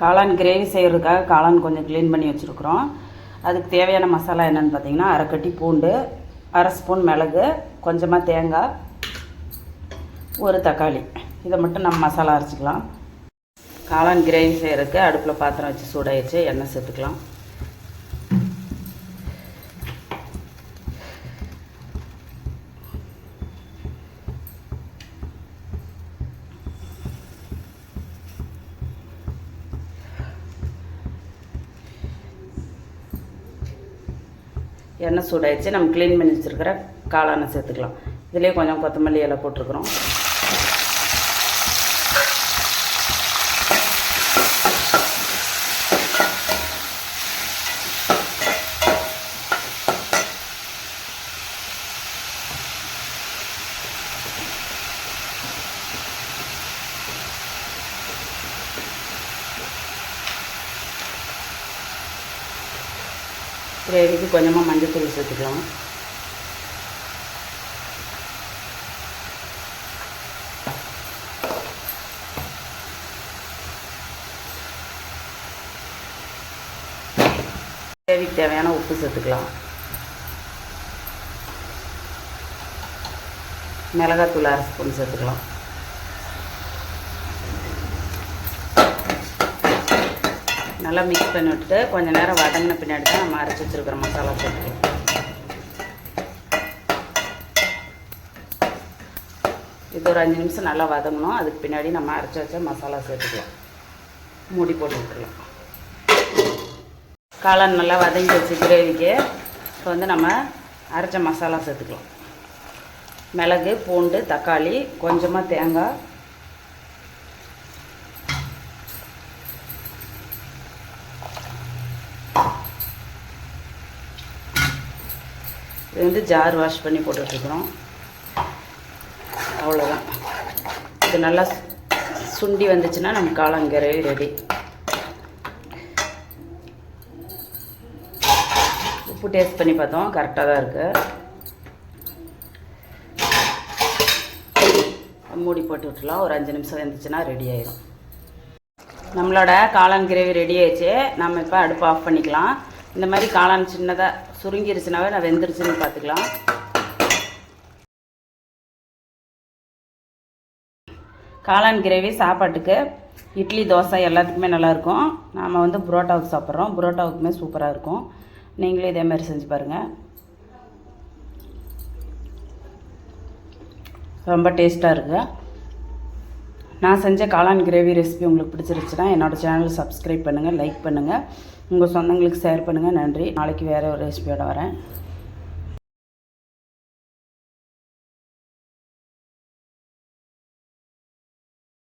காளான் கிரேவி செய்கிறதுக்காக காளான் கொஞ்சம் க்ளீன் பண்ணி வச்சுருக்குறோம். அதுக்கு தேவையான மசாலா என்னென்னு பார்த்தீங்கன்னா, அரை கட்டி பூண்டு, அரை ஸ்பூன் மிளகு, கொஞ்சமாக தேங்காய், ஒரு தக்காளி. இதை மட்டும் நம்ம மசாலா அரைச்சிக்கலாம். காளான் கிரேவி செய்கிறதுக்கு அடுப்பில் பாத்திரம் வச்சு சூடாயிடுச்சு. எண்ணெய் சேர்த்துக்கலாம். எண்ணெய் சூடாயிடுச்சு. நம்ம க்ளீன் பண்ணி வச்சுருக்கிற காளானை சேர்த்துக்கலாம். இதிலே கொஞ்சம் கொத்தமல்லி இலை போட்டிருக்குறோம். கிரேவிக்கு கொஞ்சமாக மஞ்சள் சேர்த்துக்கலாம். கிரேவிக்கு தேவையான உப்பு சேர்த்துக்கலாம். மிளகாத்தூள் அரை ஸ்பூன் சேர்த்துக்கலாம். நல்லா மிக்ஸ் பண்ணி விட்டுட்டு கொஞ்சம் நேரம் வதங்கின பின்னாடி தான் நம்ம அரைச்சி வச்சுருக்கிற மசாலா சேர்த்துக்கலாம். இது ஒரு 5 நிமிஷம் நல்லா வதங்கணும். அதுக்கு பின்னாடி நம்ம அரைச்சி வச்ச மசாலா சேர்த்துக்கலாம். மூடி போட்டு விட்டுக்கலாம். காளான் நல்லா வதங்கி வச்சு கிரேவிக்கு இப்போ நம்ம அரைச்ச மசாலா சேர்த்துக்கலாம். மிளகு, பூண்டு, தக்காளி, கொஞ்சமாக தேங்காய், இது ஜார் வாஷ் பண்ணி போட்டுட்ருக்குறோம். அவ்வளோதான். இது நல்லா சுண்டி வந்துச்சுன்னா நம்ம காளான் கிரேவி ரெடி. உப்பு டேஸ்ட் பண்ணி பார்த்தோம், கரெக்டாக தான் இருக்குது. மூடி போட்டு விட்டுலாம். ஒரு 5 நிமிஷம் வந்துச்சுன்னா ரெடி ஆயிடும். நம்மளோட காளான் கிரேவி ரெடி ஆயிடுச்சு. நம்ம இப்போ அடுப்பு ஆஃப் பண்ணிக்கலாம். இந்த மாதிரி காளான் சின்னதாக சுருங்கிருச்சுனாவே நான் வெந்துருச்சுன்னு பார்த்துக்கலாம். காளான் கிரேவி சாப்பாட்டுக்கு இட்லி, தோசை எல்லாத்துக்குமே நல்லாயிருக்கும். நாம் புரோட்டாவுக்கு சாப்பிட்றோம். புரோட்டாவுக்குமே சூப்பராக இருக்கும். நீங்களே இதே மாதிரி செஞ்சு பாருங்கள். ரொம்ப டேஸ்ட்டாக இருக்குது. நான் செஞ்ச காளான் கிரேவி ரெசிபி உங்களுக்கு பிடிச்சிருச்சுன்னா என்னோடய சேனல் சப்ஸ்கிரைப் பண்ணுங்கள், லைக் பண்ணுங்கள், உங்கள் சொந்தங்களுக்கு ஷேர் பண்ணுங்கள். நன்றி. நாளைக்கு வேறு ஒரு ரெசிபியோட வரேன்.